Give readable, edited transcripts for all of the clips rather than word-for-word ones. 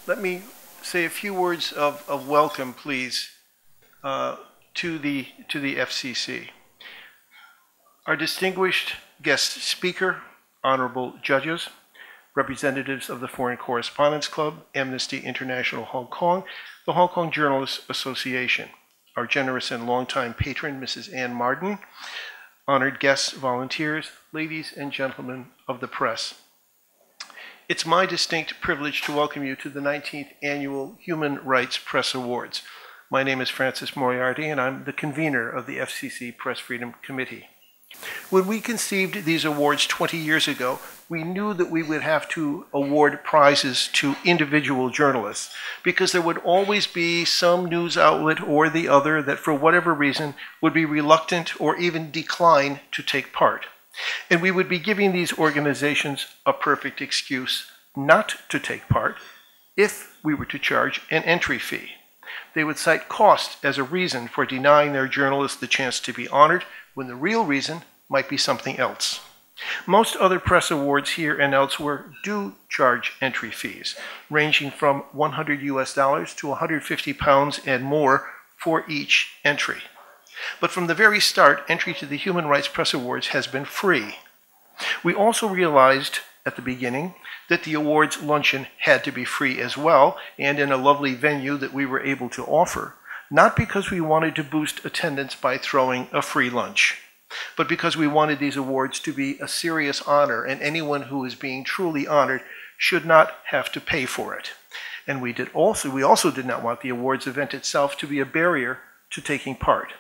Let me say a few words of welcome, please, to the FCC. Our distinguished guest speaker, honorable judges, representatives of the Foreign Correspondents Club, Amnesty International Hong Kong, the Hong Kong Journalists Association, our generous and longtime patron, Mrs. Ann Marden, honored guests, volunteers, ladies and gentlemen of the press. It's my distinct privilege to welcome you to the 19th Annual Human Rights Press Awards. My name is Francis Moriarty, and I'm the convener of the FCC Press Freedom Committee. When we conceived these awards 20 years ago, we knew that we would have to award prizes to individual journalists because there would always be some news outlet or the other that for whatever reason would be reluctant or even decline to take part. And we would be giving these organizations a perfect excuse not to take part if we were to charge an entry fee. They would cite cost as a reason for denying their journalists the chance to be honored when the real reason might be something else. Most other press awards here and elsewhere do charge entry fees, ranging from $100 to £150 and more for each entry. But from the very start, entry to the Human Rights Press Awards has been free. We also realized at the beginning that the awards luncheon had to be free as well, and in a lovely venue that we were able to offer, not because we wanted to boost attendance by throwing a free lunch, but because we wanted these awards to be a serious honor, and anyone who is being truly honored should not have to pay for it. And we also did not want the awards event itself to be a barrier to taking part.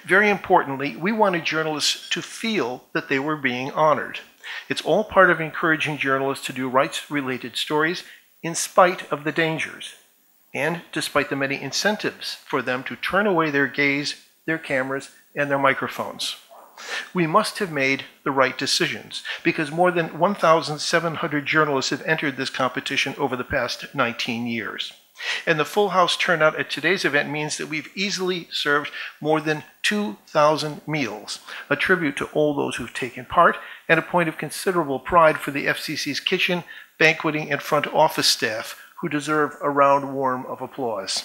Very importantly, we wanted journalists to feel that they were being honored. It's all part of encouraging journalists to do rights-related stories in spite of the dangers, and despite the many incentives for them to turn away their gaze, their cameras, and their microphones. We must have made the right decisions, because more than 1,700 journalists have entered this competition over the past 19 years. And the full house turnout at today's event means that we've easily served more than 2,000 meals, a tribute to all those who've taken part, and a point of considerable pride for the FCC's kitchen, banqueting, and front office staff, who deserve a round warm of applause.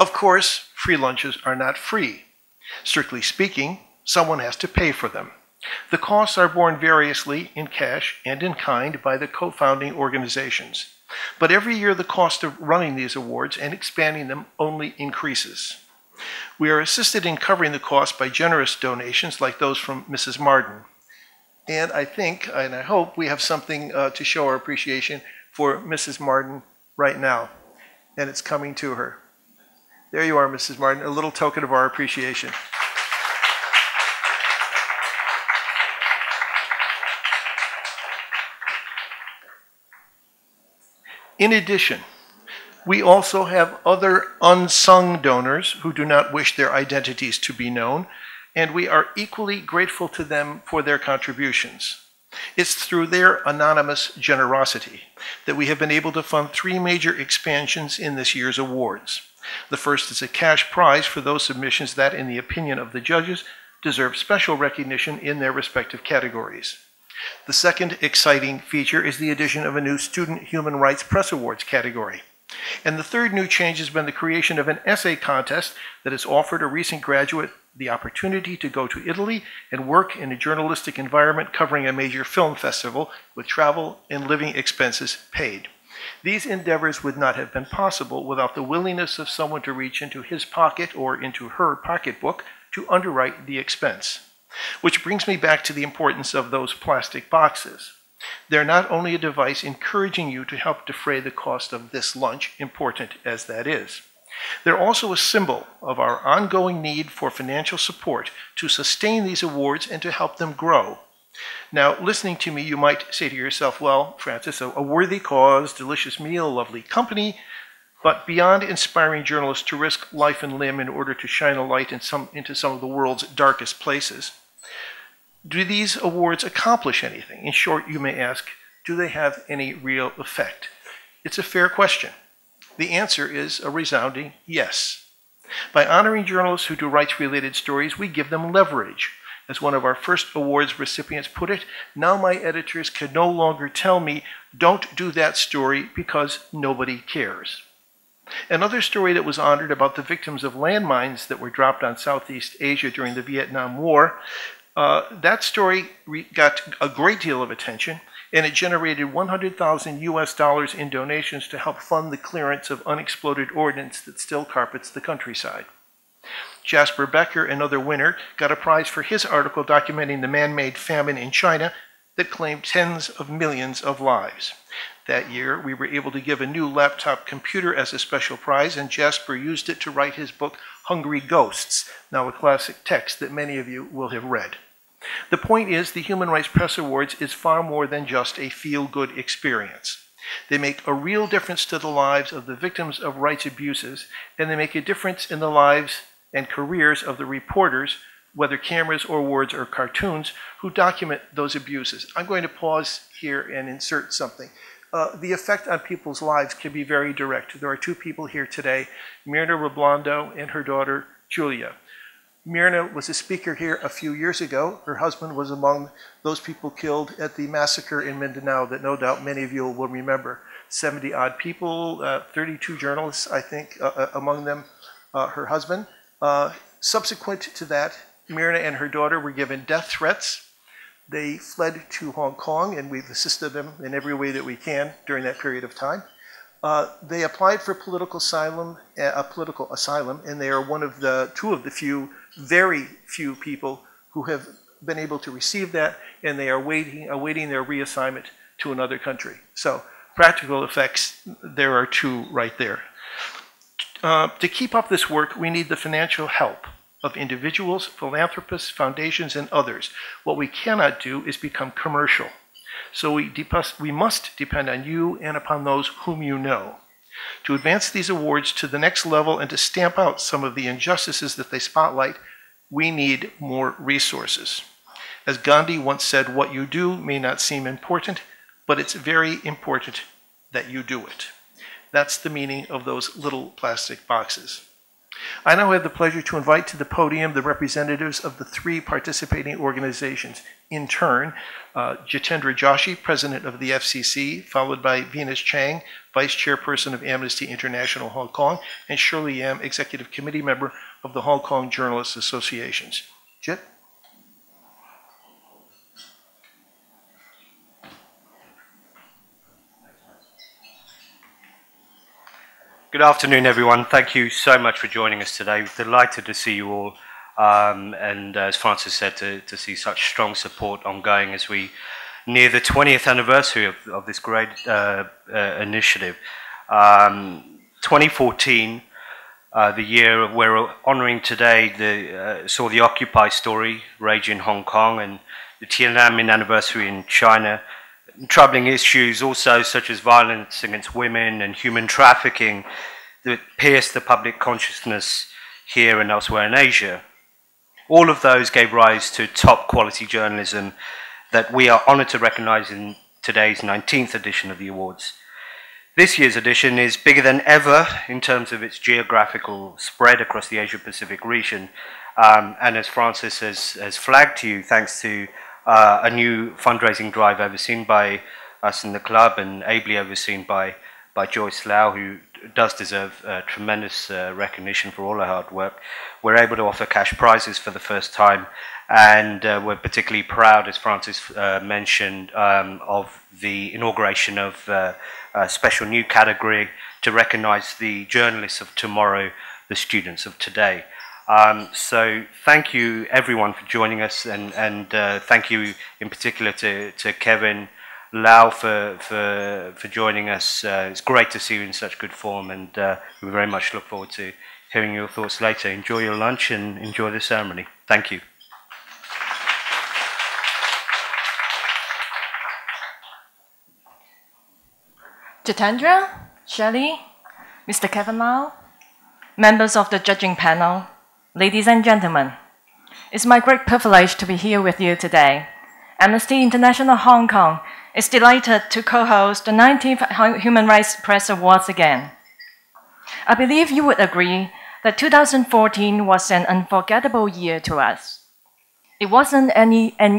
Of course, free lunches are not free. Strictly speaking, someone has to pay for them. The costs are borne variously in cash and in kind by the co-founding organizations. But every year the cost of running these awards and expanding them only increases. We are assisted in covering the cost by generous donations like those from Mrs. Marden. And I think, and I hope, we have something to show our appreciation for Mrs. Marden right now. And it's coming to her. There you are, Mrs. Marden, a little token of our appreciation. In addition, we also have other unsung donors who do not wish their identities to be known, and we are equally grateful to them for their contributions. It's through their anonymous generosity that we have been able to fund 3 major expansions in this year's awards. The first is a cash prize for those submissions that, in the opinion of the judges, deserve special recognition in their respective categories. The second exciting feature is the addition of a new Student Human Rights Press Awards category. And the third new change has been the creation of an essay contest that has offered a recent graduate the opportunity to go to Italy and work in a journalistic environment covering a major film festival with travel and living expenses paid. These endeavors would not have been possible without the willingness of someone to reach into his pocket or into her pocketbook to underwrite the expense. Which brings me back to the importance of those plastic boxes. They're not only a device encouraging you to help defray the cost of this lunch, important as that is. They're also a symbol of our ongoing need for financial support to sustain these awards and to help them grow. Now, listening to me, you might say to yourself, well, Francis, a worthy cause, delicious meal, lovely company, but beyond inspiring journalists to risk life and limb in order to shine a light into some of the world's darkest places, do these awards accomplish anything? In short, you may ask, do they have any real effect? It's a fair question. The answer is a resounding yes. By honoring journalists who do rights-related stories, we give them leverage. As one of our first awards recipients put it, now my editors can no longer tell me, don't do that story because nobody cares. Another story that was honored about the victims of landmines that were dropped on Southeast Asia during the Vietnam War, that story got a great deal of attention, and it generated $100,000 in donations to help fund the clearance of unexploded ordnance that still carpets the countryside. Jasper Becker, another winner, got a prize for his article documenting the man-made famine in China that claimed tens of millions of lives. That year, we were able to give a new laptop computer as a special prize, and Jasper used it to write his book, Hungry Ghosts, now a classic text that many of you will have read. The point is, the Human Rights Press Awards is far more than just a feel-good experience. They make a real difference to the lives of the victims of rights abuses, and they make a difference in the lives and careers of the reporters, whether cameras or words or cartoons, who document those abuses. I'm going to pause here and insert something. The effect on people's lives can be very direct. There are two people here today, Myrna Roblando and her daughter, Julia. Myrna was a speaker here a few years ago. Her husband was among those people killed at the massacre in Mindanao that no doubt many of you will remember. 70-odd people, 32 journalists, I think, among them her husband. Subsequent to that, Myrna and her daughter were given death threats. They fled to Hong Kong, and we've assisted them in every way that we can during that period of time. They applied for political asylum, and they are two of the few, very few people who have been able to receive that, and they are awaiting their reassignment to another country. So, practical effects, there are two right there. To keep up this work, we need the financial help of individuals, philanthropists, foundations, and others. What we cannot do is become commercial. So we must depend on you and upon those whom you know. To advance these awards to the next level and to stamp out some of the injustices that they spotlight, we need more resources. As Gandhi once said, what you do may not seem important, but it's very important that you do it. That's the meaning of those little plastic boxes. I now have the pleasure to invite to the podium the representatives of the three participating organizations. In turn, Jitendra Joshi, President of the FCC, followed by Venus Chang, Vice Chairperson of Amnesty International Hong Kong, and Shirley Yam, Executive Committee Member of the Hong Kong Journalists Associations. Jit? Good afternoon, everyone. Thank you so much for joining us today. We're delighted to see you all, and as Francis said, to see such strong support ongoing as we near the 20th anniversary of this great initiative. 2014, the year we're honouring today, saw the Occupy story rage in Hong Kong and the Tiananmen anniversary in China. Troubling issues also such as violence against women and human trafficking that pierced the public consciousness here and elsewhere in Asia. All of those gave rise to top quality journalism that we are honoured to recognise in today's 19th edition of the awards. This year's edition is bigger than ever in terms of its geographical spread across the Asia-Pacific region. And as Francis has flagged to you, thanks to a new fundraising drive overseen by us in the club and ably overseen by Joyce Lau, who does deserve tremendous recognition for all her hard work. We're able to offer cash prizes for the first time, and we're particularly proud, as Francis mentioned, of the inauguration of a special new category to recognize the journalists of tomorrow, the students of today. So thank you everyone for joining us, and thank you in particular to Kevin Lau for joining us. It's great to see you in such good form, and we very much look forward to hearing your thoughts later. Enjoy your lunch and enjoy the ceremony. Thank you. Jitendra, Shirley, Mr. Kevin Lau, members of the judging panel, ladies and gentlemen, it's my great privilege to be here with you today. Amnesty International Hong Kong is delighted to co-host the 19th Human Rights Press Awards again. I believe you would agree that 2014 was an unforgettable year to us. It wasn't an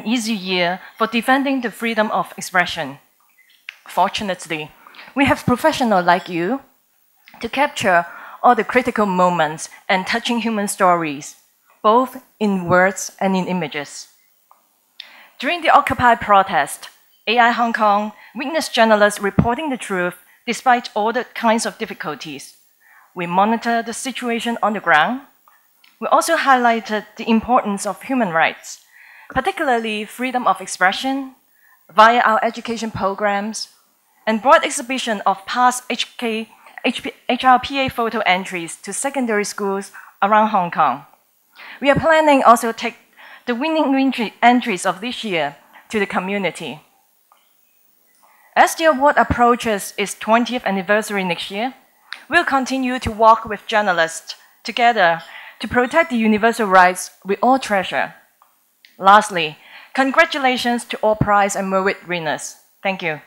easy year for defending the freedom of expression. Fortunately, we have professionals like you to capture all the critical moments and touching human stories, both in words and in images. During the Occupy protest, AI Hong Kong witnessed journalists reporting the truth despite all the kinds of difficulties. We monitored the situation on the ground. We also highlighted the importance of human rights, particularly freedom of expression, via our education programs, and brought exhibition of past HRPA photo entries to secondary schools around Hong Kong. We are planning also to take the winning entries of this year to the community. As the award approaches its 20th anniversary next year, we'll continue to work with journalists together to protect the universal rights we all treasure. Lastly, congratulations to all prize and merit winners. Thank you.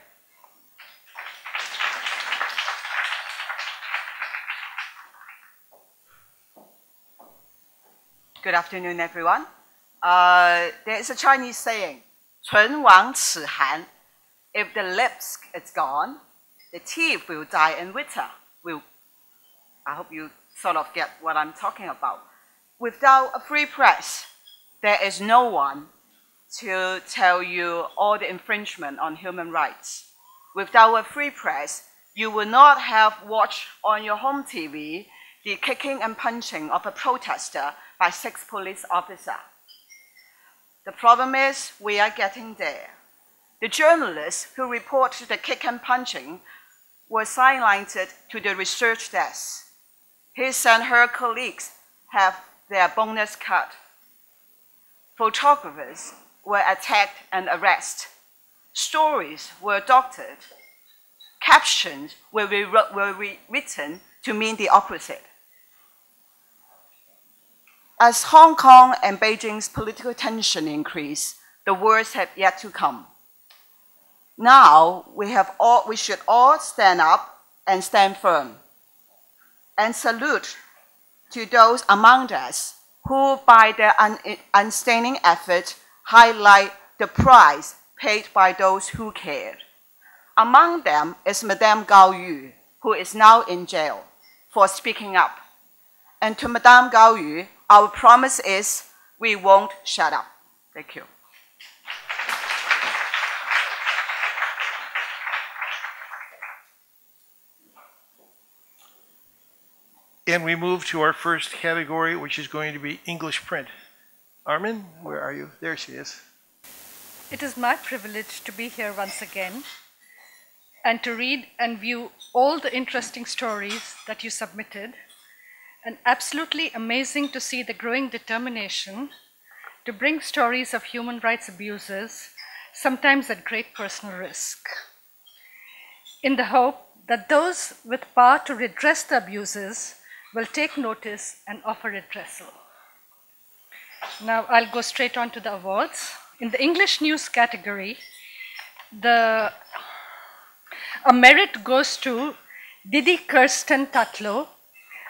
Good afternoon, everyone. There is a Chinese saying, 唇亡齿寒. If the lips is gone, the teeth will die and wither. I hope you sort of get what I'm talking about. Without a free press, there is no one to tell you all the infringement on human rights. Without a free press, you will not have watched on your home TV the kicking and punching of a protester by 6 police officers. The problem is we are getting there. The journalists who reported the kick and punching were sidelined to the research desk. His and her colleagues have their bonus cut. Photographers were attacked and arrested. Stories were doctored. Captions were rewritten to mean the opposite. As Hong Kong and Beijing's political tension increase, the worst have yet to come. Now we should all stand up and stand firm, and salute to those among us who, by their unstaining effort, highlight the price paid by those who cared. Among them is Madame Gao Yu, who is now in jail for speaking up. And to Madame Gao Yu, our promise is we won't shut up. Thank you. And we move to our first category, which is going to be English print. Armin, where are you? There she is. It is my privilege to be here once again and to read and view all the interesting stories that you submitted, and absolutely amazing to see the growing determination to bring stories of human rights abuses, sometimes at great personal risk, in the hope that those with power to redress the abuses will take notice and offer redressal. Now I'll go straight on to the awards. In the English news category, a merit goes to Didi Kirsten Tatlow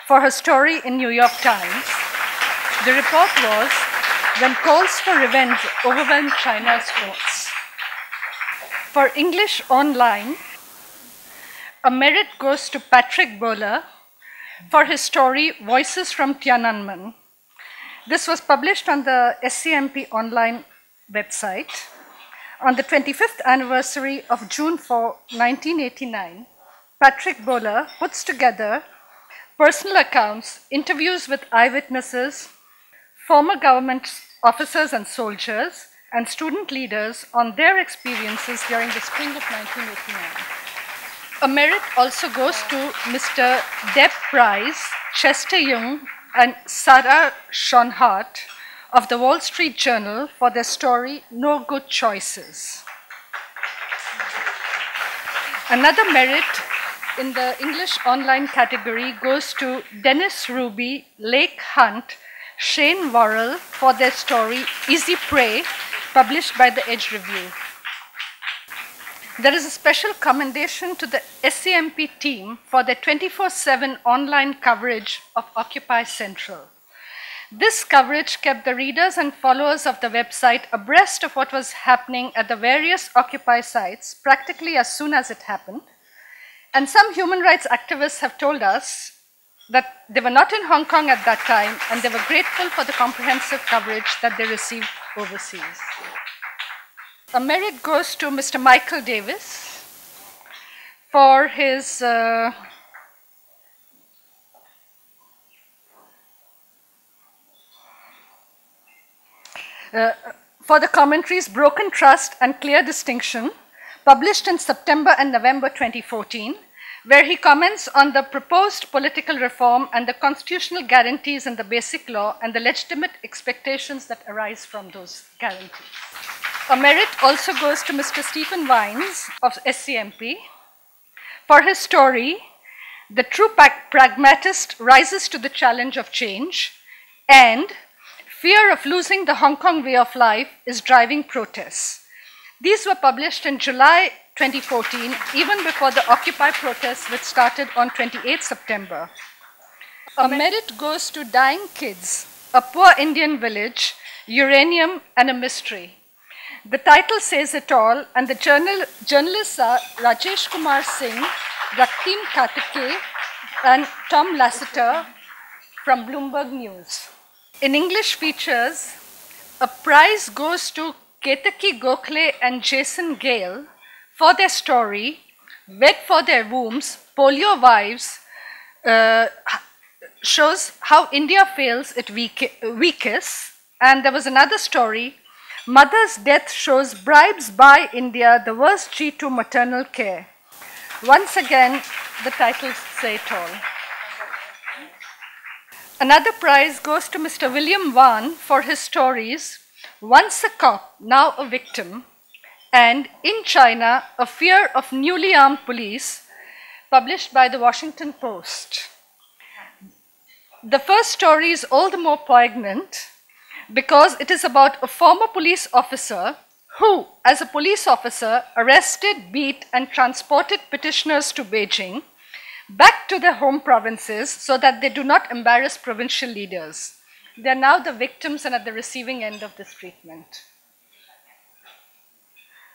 for her story in New York Times. The report was When Calls for Revenge Overwhelmed China's Courts. For English Online, a merit goes to Patrick Bowler for his story Voices from Tiananmen. This was published on the SCMP online website. On the 25th anniversary of June 4, 1989, Patrick Bowler puts together personal accounts, interviews with eyewitnesses, former government officers and soldiers, and student leaders on their experiences during the spring of 1989. A merit also goes to Mr. Deb Price, Chester Young, and Sarah Schonhardt of the Wall Street Journal for their story, No Good Choices. Another merit in the English online category goes to Dennis Ruby, Lake Hunt, Shane Worrell for their story, Easy Prey, published by the Edge Review. There is a special commendation to the SCMP team for their 24/7 online coverage of Occupy Central. This coverage kept the readers and followers of the website abreast of what was happening at the various Occupy sites practically as soon as it happened. And some human rights activists have told us that they were not in Hong Kong at that time and they were grateful for the comprehensive coverage that they received overseas. A merit goes to Mr. Michael Davis for his for the commentaries Broken Trust and Clear Distinction, published in September and November 2014, where he comments on the proposed political reform and the constitutional guarantees in the Basic Law and the legitimate expectations that arise from those guarantees. A merit also goes to Mr. Stephen Vines of SCMP for his story, The True Pragmatist Rises to the Challenge of Change, and Fear of Losing the Hong Kong Way of Life is Driving Protests. These were published in July 2014, even before the Occupy protests, which started on 28 September. A merit goes to Dying Kids, a Poor Indian Village, Uranium and a Mystery. The title says it all, and the journalists are Rajesh Kumar Singh, Raktim Katake, and Tom Lasseter from Bloomberg News. In English features, a prize goes to Ketaki Gokhale and Jason Gale for their story, Wed for Their Wombs, Polio Wives, shows how India fails its weakest. And there was another story, Mother's Death Shows Bribes by India, the Worst G to Maternal Care. Once again, the titles say it all. Another prize goes to Mr. William Wan for his stories, Once a Cop, Now a Victim, and In China, A Fear of Newly Armed Police, published by the Washington Post. The first story is all the more poignant because it is about a former police officer who, as a police officer, arrested, beat, and transported petitioners to Beijing, back to their home provinces so that they do not embarrass provincial leaders. They are now the victims and at the receiving end of this treatment.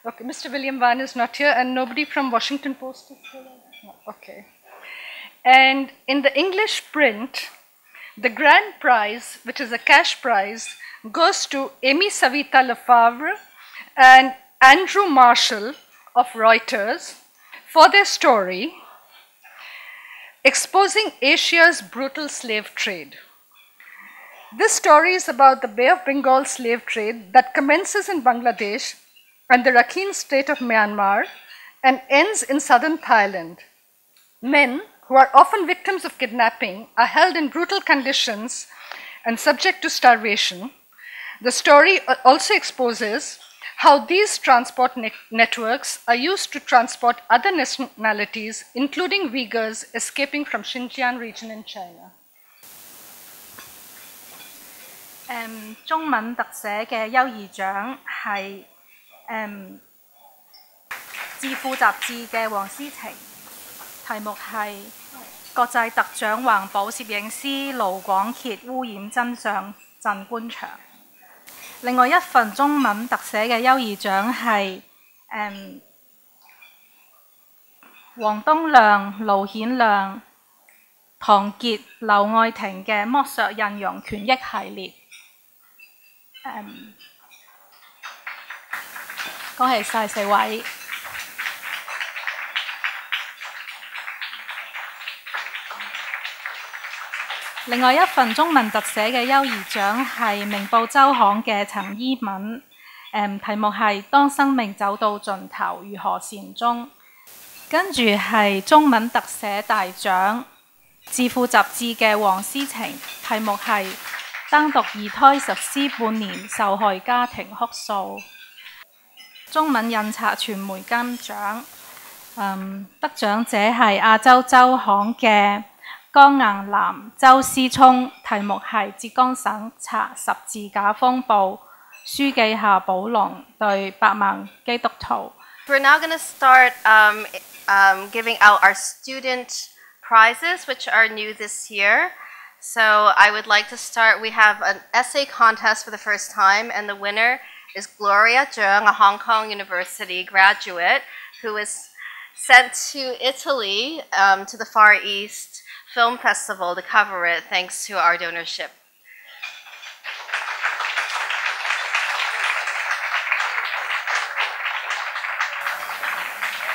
Okay, Mr. William Wan is not here and nobody from Washington Post is here? No, okay. And in the English print, the grand prize, which is a cash prize, goes to Amy Savita Lefavre and Andrew Marshall of Reuters for their story, Exposing Asia's Brutal Slave Trade. This story is about the Bay of Bengal slave trade that commences in Bangladesh and the Rakhine state of Myanmar and ends in southern Thailand. Men, who are often victims of kidnapping, are held in brutal conditions and subject to starvation. The story also exposes how these transport networks are used to transport other nationalities, including Uyghurs escaping from Xinjiang region in China. 中文特寫嘅優異獎係智庫雜誌嘅黃思晴，題目係國際特獎環保攝影師盧廣傑污染真相鎮官場。另外一份中文特寫嘅優異獎係黃東亮、盧顯亮、唐傑、劉愛婷嘅剝削印傭權益系列。恭喜晒4位。另外一份中文特寫嘅優異獎係明報周刊嘅陳依敏，題目係當生命走到盡頭如何善終。跟住係中文特寫大獎，智庫雜誌嘅黃思晴，題目係單獨二胎實施半年受害家庭哭訴。中文印刷傳媒金獎，得獎者係亞洲周刊嘅江硬南、周思聰，題目係浙江省查十字架風暴，書記夏寶龍對百萬基督徒。We're now going to start giving out our student prizes, which are new this year. So I would like to start. We have an essay contest for the first time, and the winner is Gloria Zheng, a Hong Kong University graduate who was sent to Italy, to the Far East Film Festival to cover it, thanks to our donorship.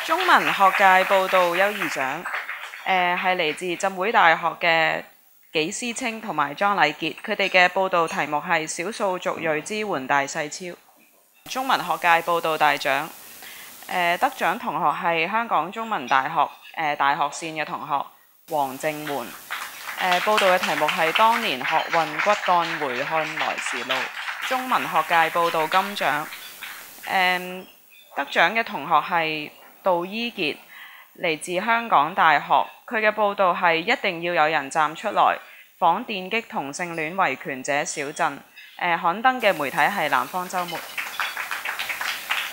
中文學界報道優異獎，係嚟自浸會大學嘅紀思清同埋莊禮傑，佢哋嘅報道題目係少數族裔支援大細超。中文學界報道大獎，得獎同學係香港中文大學大學線嘅同學黃正媛。報道嘅題目係當年學運骨幹回看來時路。中文學界報道金獎，得獎嘅同學係杜伊傑，嚟自香港大學。佢嘅報道係一定要有人站出來訪電擊同性戀維權者小鎮。刊登嘅媒體係南方週末。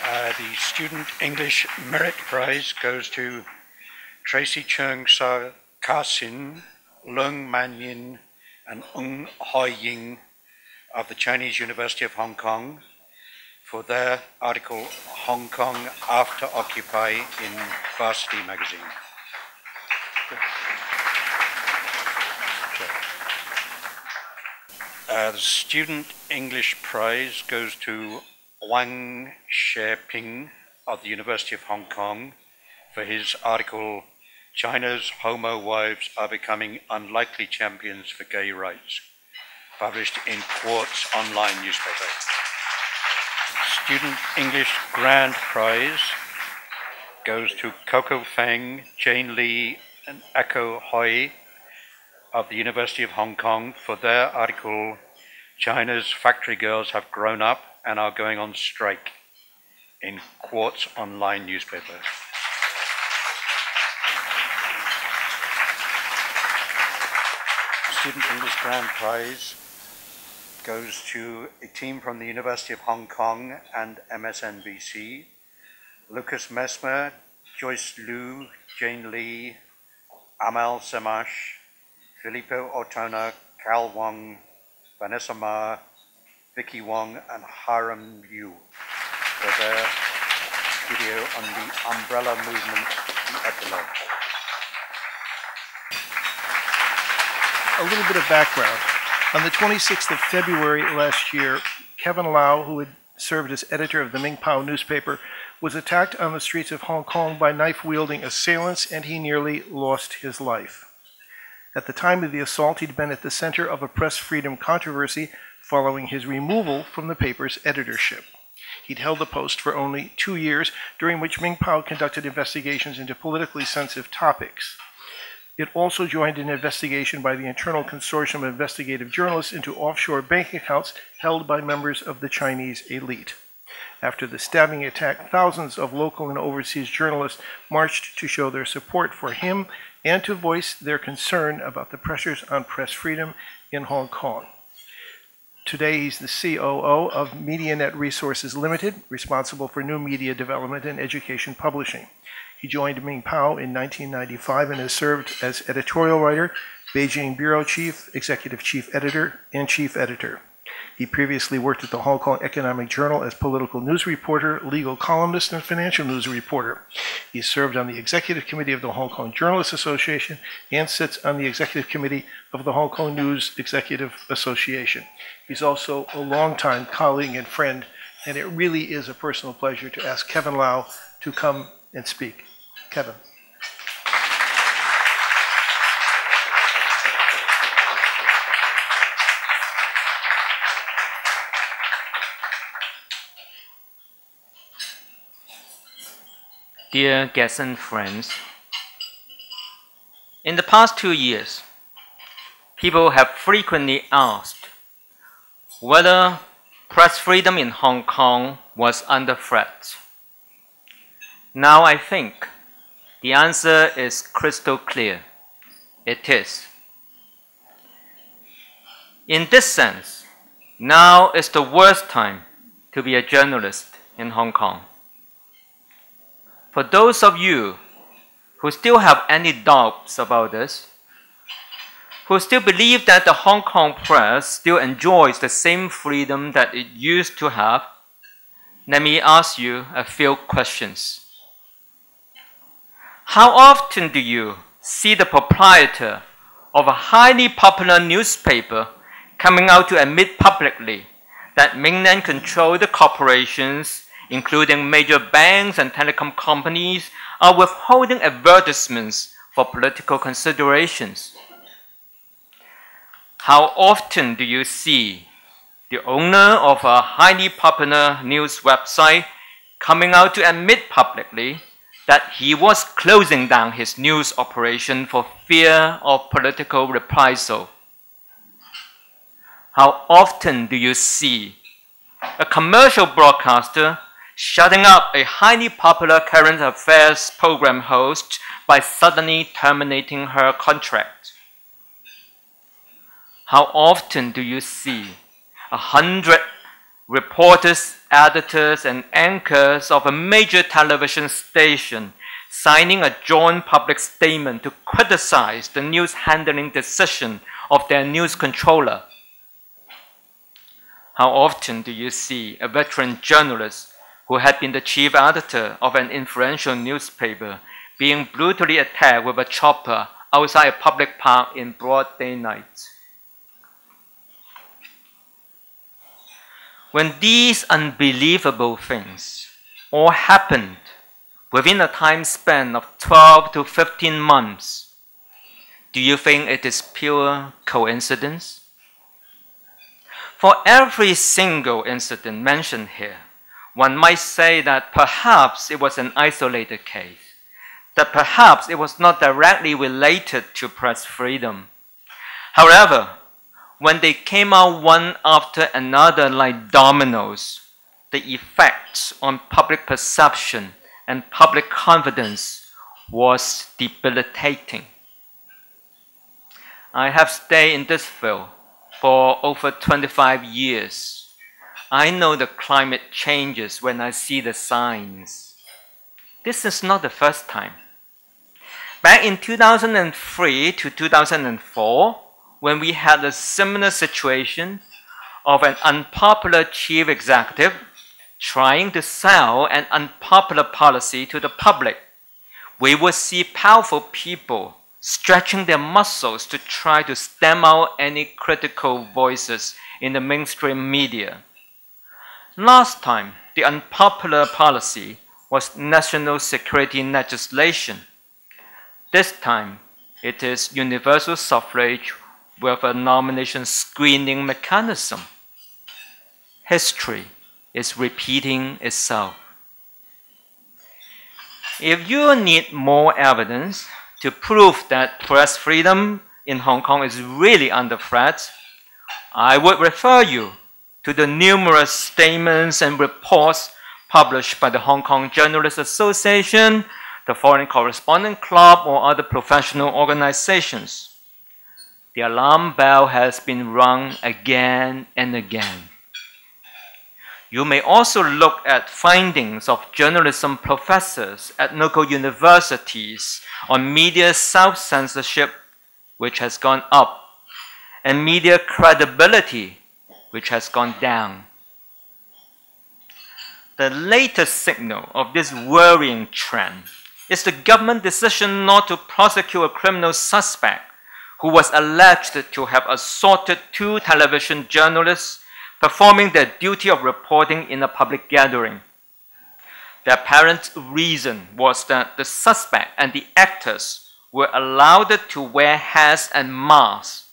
The Student English Merit Prize goes to Tracy Cheung Sa Ka-sin, Leung Man-yin, and Ung Hoi-ying of the Chinese University of Hong Kong for their article Hong Kong After Occupy in Varsity magazine. The Student English Prize goes to Wang Sheping of the University of Hong Kong for his article China's Homo Wives Are Becoming Unlikely Champions for Gay Rights, published in Quartz online newspaper. Student English Grand Prize goes to Coco Feng, Jane Lee, and Echo Hoi of the University of Hong Kong for their article China's Factory Girls Have Grown Up and Are Going on Strike in Quartz online newspaper. Student English Grand Prize goes to a team from the University of Hong Kong and MSNBC, Lucas Mesmer, Joyce Liu, Jane Lee, Amal Samash, Filippo Ortona, Cal Wong, Vanessa Ma, Vicky Wong, and Hiram Liu for their video on the umbrella movement, the epilogue. A little bit of background. On the 26th of February last year, Kevin Lau, who had served as editor of the Ming Pao newspaper, was attacked on the streets of Hong Kong by knife-wielding assailants, and he nearly lost his life. At the time of the assault, he'd been at the center of a press freedom controversy following his removal from the paper's editorship. He'd held the post for only 2 years, during which Ming Pao conducted investigations into politically sensitive topics. It also joined an investigation by the Internal Consortium of Investigative Journalists into offshore bank accounts held by members of the Chinese elite. After the stabbing attack, thousands of local and overseas journalists marched to show their support for him and to voice their concern about the pressures on press freedom in Hong Kong. Today, he's the COO of Medianet Resources Limited, responsible for new media development and education publishing. He joined Ming Pao in 1995 and has served as editorial writer, Beijing bureau chief, executive chief editor, and chief editor. He previously worked at the Hong Kong Economic Journal as political news reporter, legal columnist, and financial news reporter. He served on the executive committee of the Hong Kong Journalists Association and sits on the executive committee of the Hong Kong News Executive Association. He's also a longtime colleague and friend, and it really is a personal pleasure to ask Kevin Lau to come and speak. Kevin. Dear guests and friends, in the past 2 years, people have frequently asked whether press freedom in Hong Kong was under threat. Now I think the answer is crystal clear. It is. In this sense, now is the worst time to be a journalist in Hong Kong. For those of you who still have any doubts about this, who still believe that the Hong Kong press still enjoys the same freedom that it used to have, let me ask you a few questions. How often do you see the proprietor of a highly popular newspaper coming out to admit publicly that mainland controlled corporations, including major banks and telecom companies, are withholding advertisements for political considerations? How often do you see the owner of a highly popular news website coming out to admit publicly that he was closing down his news operation for fear of political reprisal? How often do you see a commercial broadcaster shutting up a highly popular current affairs program host by suddenly terminating her contract? How often do you see 100 reporters, editors, and anchors of a major television station signing a joint public statement to criticize the news handling decision of their news controller? How often do you see a veteran journalist who had been the chief editor of an influential newspaper being brutally attacked with a chopper outside a public park in broad daylight? When these unbelievable things all happened within a time span of 12 to 15 months, do you think it is pure coincidence? For every single incident mentioned here, one might say that perhaps it was an isolated case, that perhaps it was not directly related to press freedom. However, when they came out one after another like dominoes, the effects on public perception and public confidence was debilitating. I have stayed in this field for over 25 years. I know the climate changes when I see the signs. This is not the first time. Back in 2003 to 2004, when we had a similar situation of an unpopular chief executive trying to sell an unpopular policy to the public, we would see powerful people stretching their muscles to try to stem out any critical voices in the mainstream media. Last time, the unpopular policy was national security legislation. This time, it is universal suffrage with a nomination screening mechanism. History is repeating itself. If you need more evidence to prove that press freedom in Hong Kong is really under threat, I would refer you to the numerous statements and reports published by the Hong Kong Journalists Association, the Foreign Correspondents Club, or other professional organizations. The alarm bell has been rung again and again. You may also look at findings of journalism professors at local universities on media self-censorship, which has gone up, and media credibility, which has gone down. The latest signal of this worrying trend is the government decision not to prosecute a criminal suspect who was alleged to have assaulted 2 television journalists performing their duty of reporting in a public gathering. The apparent reason was that the suspect and the actors were allowed to wear hats and masks,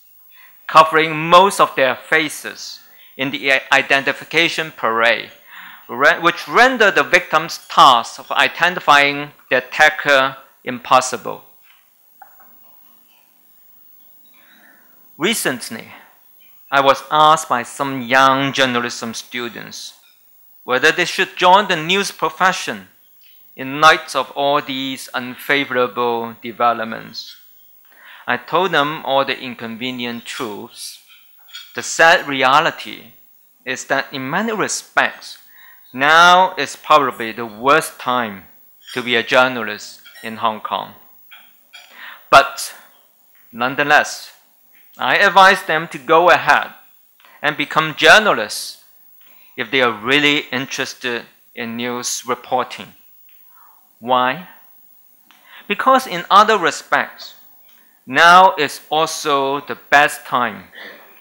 covering most of their faces in the identification parade, which rendered the victim's task of identifying the attacker impossible. Recently, I was asked by some young journalism students whether they should join the news profession in light of all these unfavorable developments. I told them all the inconvenient truths. The sad reality is that in many respects, now is probably the worst time to be a journalist in Hong Kong. But nonetheless, I advise them to go ahead and become journalists if they are really interested in news reporting. Why? Because in other respects, now is also the best time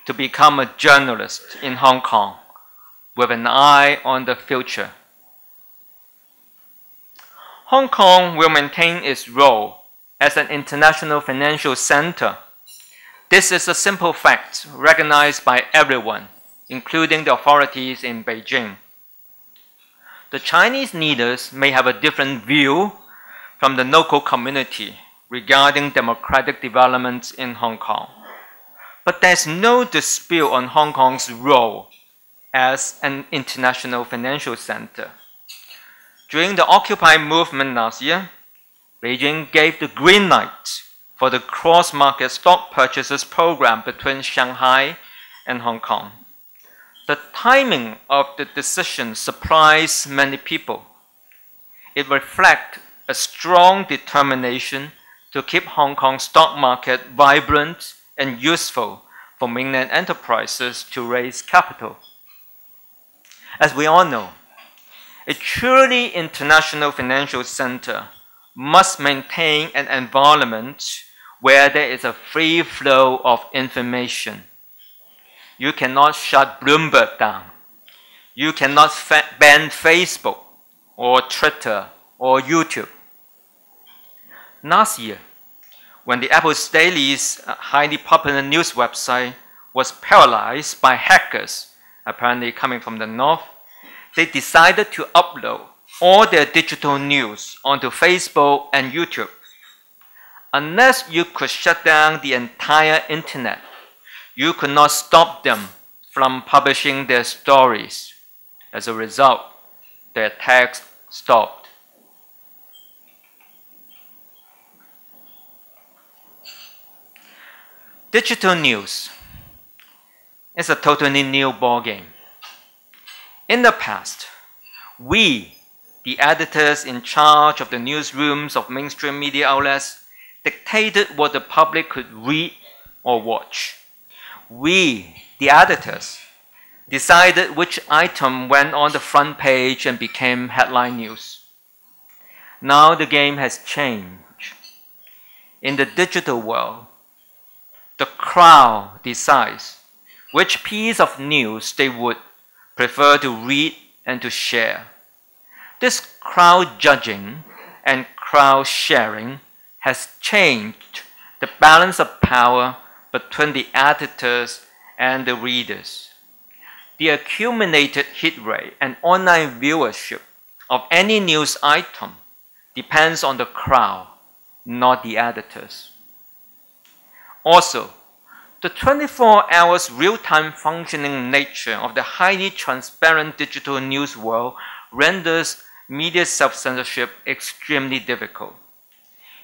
to become a journalist in Hong Kong with an eye on the future. Hong Kong will maintain its role as an international financial center. This is a simple fact recognized by everyone, including the authorities in Beijing. The Chinese leaders may have a different view from the local community regarding democratic developments in Hong Kong. But there's no dispute on Hong Kong's role as an international financial center. During the Occupy movement last year, Beijing gave the green light for the cross-market stock purchases program between Shanghai and Hong Kong. The timing of the decision surprised many people. It reflects a strong determination to keep Hong Kong's stock market vibrant and useful for mainland enterprises to raise capital. As we all know, a truly international financial center must maintain an environment where there is a free flow of information. You cannot shut Bloomberg down. You cannot ban Facebook or Twitter or YouTube. Last year, when the Apple Daily's highly popular news website was paralyzed by hackers, apparently coming from the north, they decided to upload all their digital news onto Facebook and YouTube. Unless you could shut down the entire internet, you could not stop them from publishing their stories. As a result, their attacks stopped. Digital news is a totally new ballgame. In the past, we, the editors in charge of the newsrooms of mainstream media outlets, dictated what the public could read or watch. We, the editors, decided which item went on the front page and became headline news. Now the game has changed. In the digital world, the crowd decides which piece of news they would prefer to read and to share. This crowd judging and crowd sharing has changed the balance of power between the editors and the readers. The accumulated hit rate and online viewership of any news item depends on the crowd, not the editors. Also, the 24 hours real-time functioning nature of the highly transparent digital news world renders media self-censorship extremely difficult.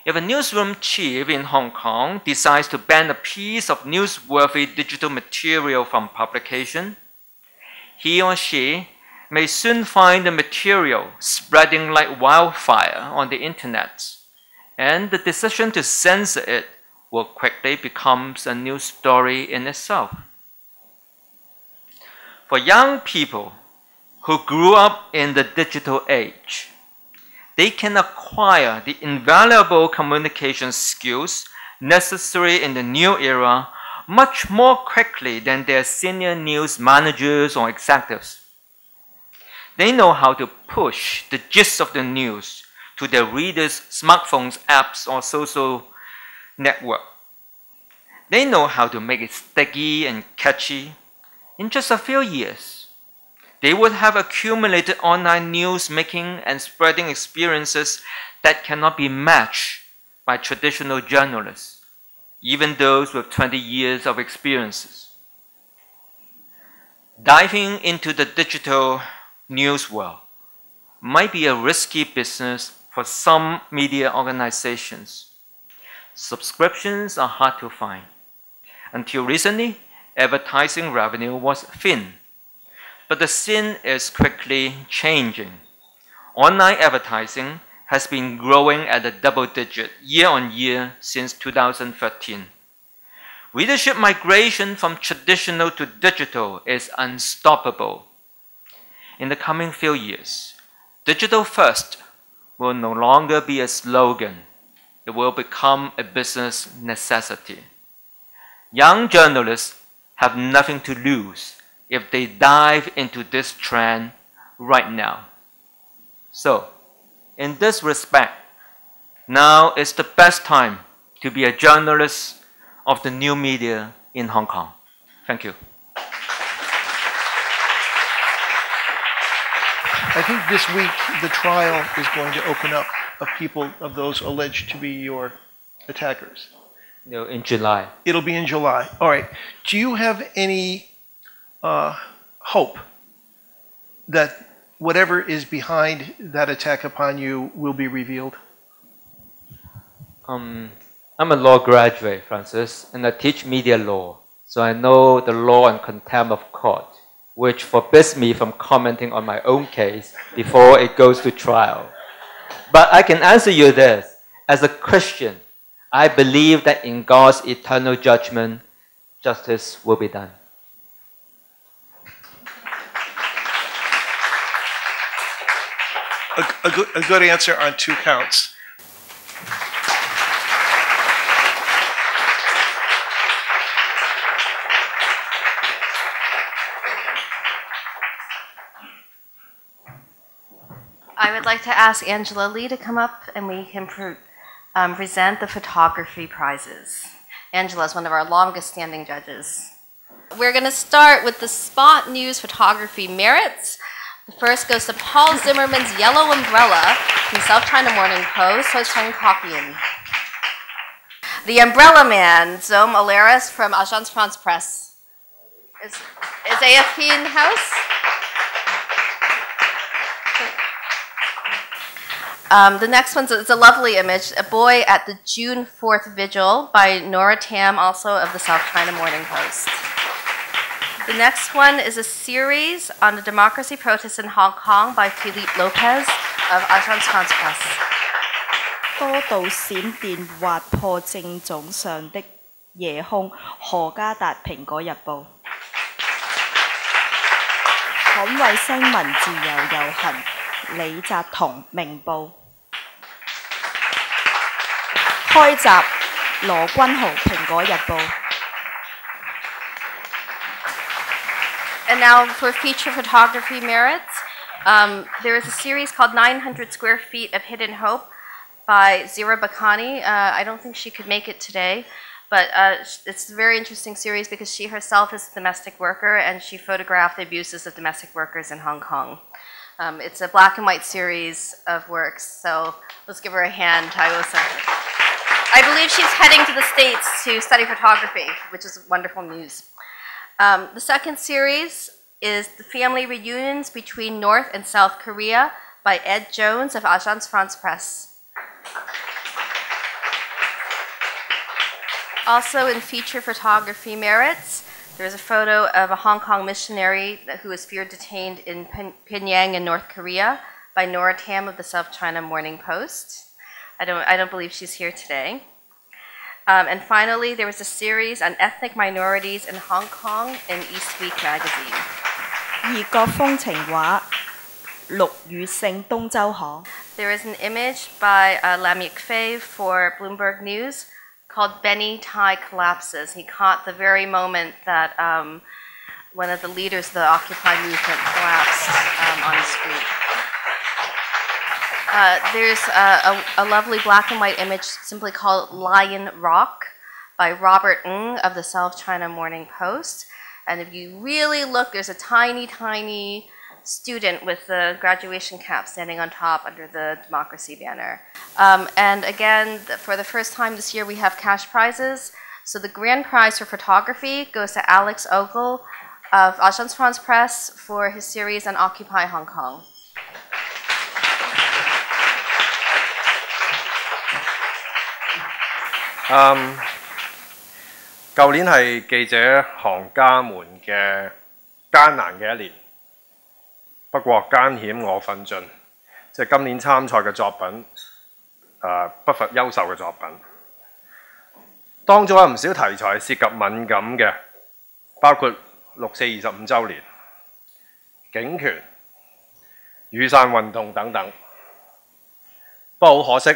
If a newsroom chief in Hong Kong decides to ban a piece of newsworthy digital material from publication, he or she may soon find the material spreading like wildfire on the internet, and the decision to censor it will quickly become a news story in itself. For young people who grew up in the digital age, they can acquire the invaluable communication skills necessary in the new era much more quickly than their senior news managers or executives. They know how to push the gist of the news to their readers' smartphones, apps, or social network. They know how to make it sticky and catchy. In just a few years, they would have accumulated online news making and spreading experiences that cannot be matched by traditional journalists, even those with 20 years of experiences. Diving into the digital news world might be a risky business for some media organizations. Subscriptions are hard to find. Until recently, advertising revenue was thin. But the scene is quickly changing. Online advertising has been growing at a double-digit year-on-year since 2013. Readership migration from traditional to digital is unstoppable. In the coming few years, digital first will no longer be a slogan. It will become a business necessity. Young journalists have nothing to lose if they dive into this trend right now. So, in this respect, now is the best time to be a journalist of the new media in Hong Kong. Thank you. I think this week the trial is going to open up of people, of those alleged to be your attackers. No, in July. It'll be in July. All right. Do you have any hope that whatever is behind that attack upon you will be revealed? I'm a law graduate, Francis, and I teach media law. So I know the law and contempt of court, which forbids me from commenting on my own case before it goes to trial. But I can answer you this. As a Christian, I believe that in God's eternal judgment, justice will be done. A good answer on 2 counts. I would like to ask Angela Lee to come up and we can present the photography prizes. Angela is one of our longest standing judges. We're going to start with the Spot News Photography Merits. The first goes to Paul Zimmerman's Yellow Umbrella from South China Morning Post, Chen Hokkien. The Umbrella Man, Zom Alaris from Agence France Presse. Is AFP in the house? The next one is a lovely image, a boy at the June 4th Vigil by Nora Tam, also of the South China Morning Post. The next one is a series on the democracy protests in Hong Kong by Philippe Lopez of Agence France Presse. 多道閃電劃破正總上的夜空，何家達蘋果日報。捍衛新聞自由遊行，李澤彤明報。開閘羅君豪蘋果日報。And now for feature photography merits, there is a series called 900 Square Feet of Hidden Hope by Zira Bakhani. I don't think she could make it today, but it's a very interesting series because she herself is a domestic worker and she photographed the abuses of domestic workers in Hong Kong. It's a black and white series of works, so let's give her a hand. I believe she's heading to the States to study photography, which is wonderful news. The second series is the family reunions between North and South Korea by Ed Jones of Agence France Presse. Also in feature photography merits, there's a photo of a Hong Kong missionary who is feared detained in Pyongyang in North Korea by Nora Tam of the South China Morning Post. I don't believe she's here today. And finally, there was a series on ethnic minorities in Hong Kong in East Week magazine. 異國風情畫，陸羽勝東洲河。 There is an image by Lam Yik-fei for Bloomberg News called Benny Tai Collapses. He caught the very moment that one of the leaders of the Occupy movement collapsed on the street. There's a lovely black and white image simply called Lion Rock by Robert Ng of the South China Morning Post. And if you really look, there's a tiny, tiny student with the graduation cap standing on top under the democracy banner. And again, for the first time this year, we have cash prizes. So the grand prize for photography goes to Alex Ogle of Agence France Presse for his series on Occupy Hong Kong.《舊年係記者行家們嘅艱難嘅一年，不過艱險我奮進，即係今年參賽嘅作品，不乏優秀嘅作品。當中有唔少題材涉及敏感嘅，包括6·425週年、警權、雨傘運動等等。不過好可惜，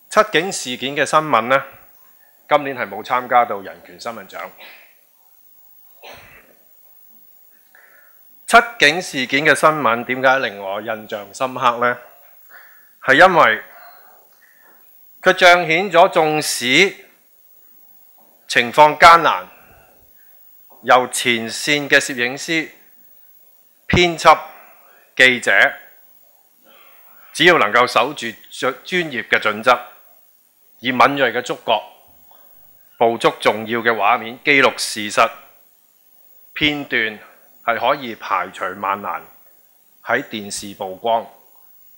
七警事件嘅新聞呢，今年係冇參加到人權新聞獎。七警事件嘅新聞點解令我印象深刻呢？係因為佢彰顯咗縱使情況艱難，由前線嘅攝影師、編輯、記者，只要能夠守住專業嘅準則，以敏鋭嘅觸覺，捕捉重要嘅畫面，記錄事實片段，係可以排除萬難喺電視曝光，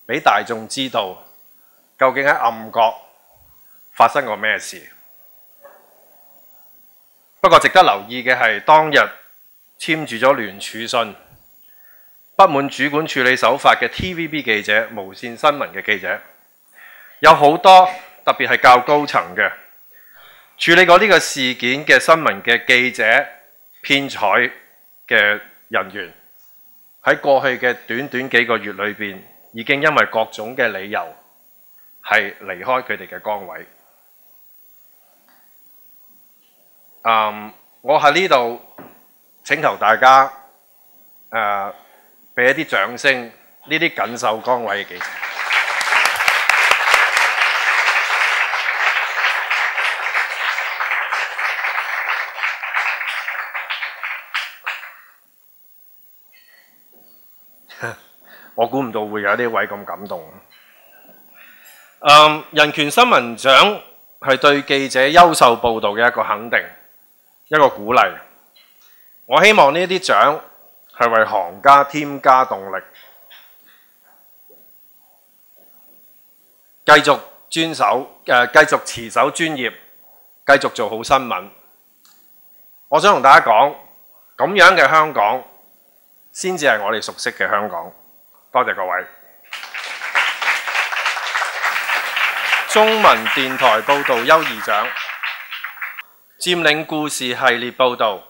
俾大眾知道究竟喺暗角發生過咩事。不過值得留意嘅係，當日簽住咗聯署信，不滿主管處理手法嘅 TVB 記者、無線新聞嘅記者，有好多特別係較高層嘅處理過呢個事件嘅新聞嘅記者、編採嘅人員，喺過去嘅短短幾個月裏邊，已經因為各種嘅理由係離開佢哋嘅崗位。我喺呢度請求大家俾一啲掌聲，呢啲緊守崗位嘅記者。我估唔到會有呢位咁感動。人權新聞獎係對記者優秀報導嘅一個肯定，一個鼓勵。我希望呢啲獎係為行家添加動力，繼續持守專業，繼續做好新聞。我想同大家講，咁樣嘅香港先至係我哋熟悉嘅香港。多謝各位。中文電台報導優異獎，佔領故事系列報導，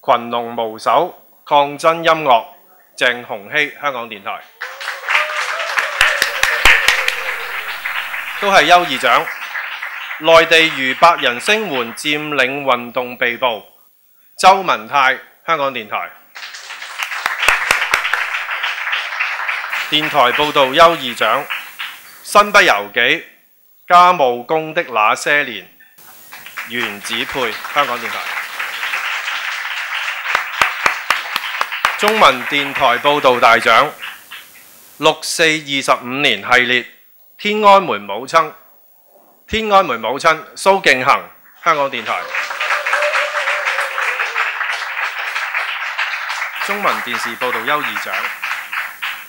群龍無首抗爭音樂，鄭鴻禧，香港電台，都係優異獎。內地逾100人聲援佔領運動被捕，周文泰，香港電台。電台報導優異獎，身不由己，家務工的那些年，袁子佩，香港電台。中文電台報導大獎，6·4 25年系列，天安門母親，蘇敬恆，香港電台。中文電視報導優異獎，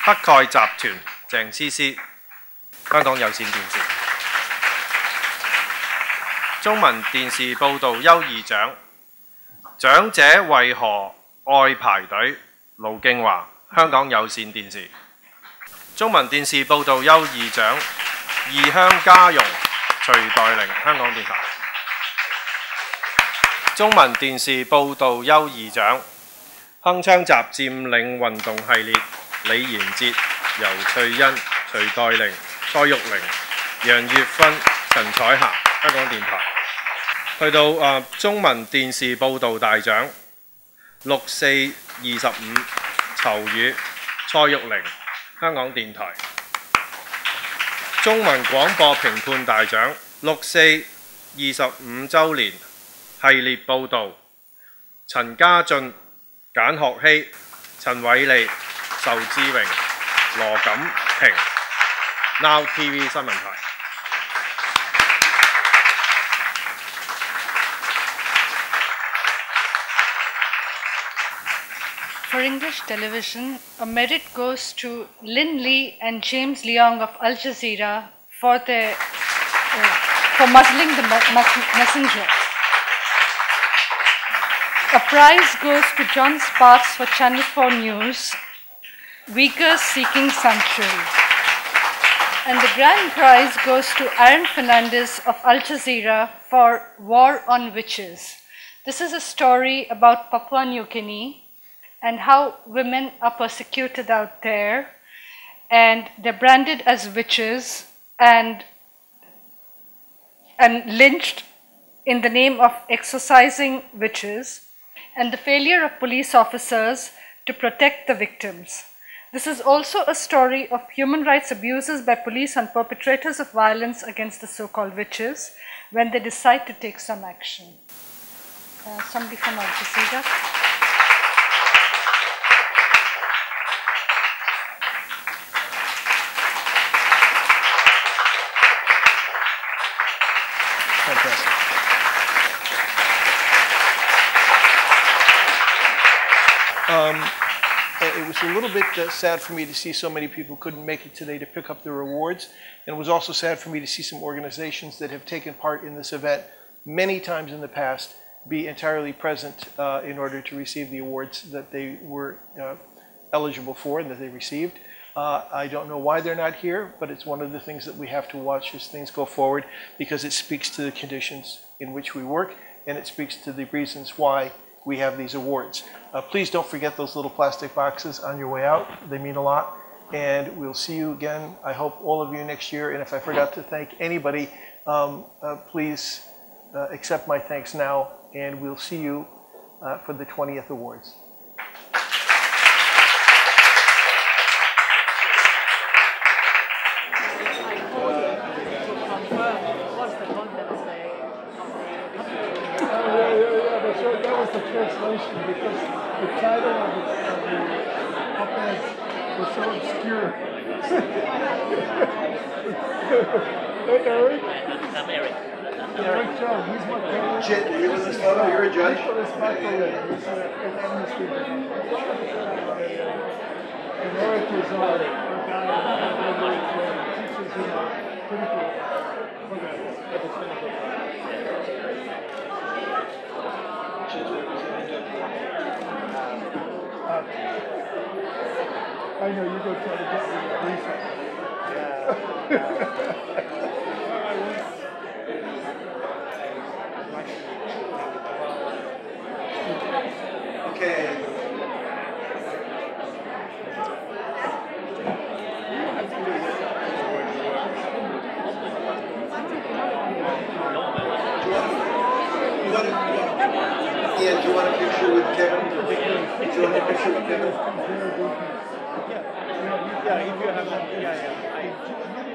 黑蓋集團，鄭思思，香港有線電視。中文電視報導優異獎，長者為何愛排隊，盧敬華，香港有線電視。中文電視報導優異獎，異鄉家傭，徐代玲，香港電台。中文電視報導優異獎，鏗鏘集佔領運動系列，李賢哲、游翠欣、徐代玲、蔡玉玲、楊月芬、陳彩霞，香港電台。去到中文電視報導大獎，6·4 25，籌予，蔡玉玲，香港電台。中文廣播評判大獎，6·4 25週年系列報導，陳家俊、簡學希、陳偉利、仇志榮、羅錦平 ，Now TV 新聞台。For English television, a merit goes to Lin Lee and James Leong of Al Jazeera for muzzling the messenger. A prize goes to John Sparks for Channel 4 News, Uyghurs Seeking Sanctuary. And the grand prize goes to Aaron Fernandez of Al Jazeera for War on Witches. This is a story about Papua New Guinea and how women are persecuted out there, and they're branded as witches and lynched in the name of exorcising witches, and the failure of police officers to protect the victims. This is also a story of human rights abuses by police on perpetrators of violence against the so-called witches when they decide to take some action. Somebody from Al Jazeera. Fantastic. It was a little bit sad for me to see so many people couldn't make it today to pick up their awards. And it was also sad for me to see some organizations that have taken part in this event many times in the past be entirely present in order to receive the awards that they were eligible for and that they received. I don't know why they're not here, but it's one of the things that we have to watch as things go forward, because it speaks to the conditions in which we work, and it speaks to the reasons why we have these awards. Please don't forget those little plastic boxes on your way out. They mean a lot. And we'll see you again, I hope all of you next year. And if I forgot to thank anybody, please accept my thanks now. And we'll see you for the 20th awards. That was the translation, because the title of the op-ed was so obscure. Hey, Eric. I'm Eric. Eric Joe, he's my parent. Jit, you with this photo? You're a judge? Nicholas Macau-Lin, he's an Amnesty. And Eric is our guy who teaches in critical programs at the clinical. I know, you go try to get me a briefing. Okay. Ian, do you want a picture with Kevin? Do you want a picture with Kevin? Yeah, if you have that, yeah.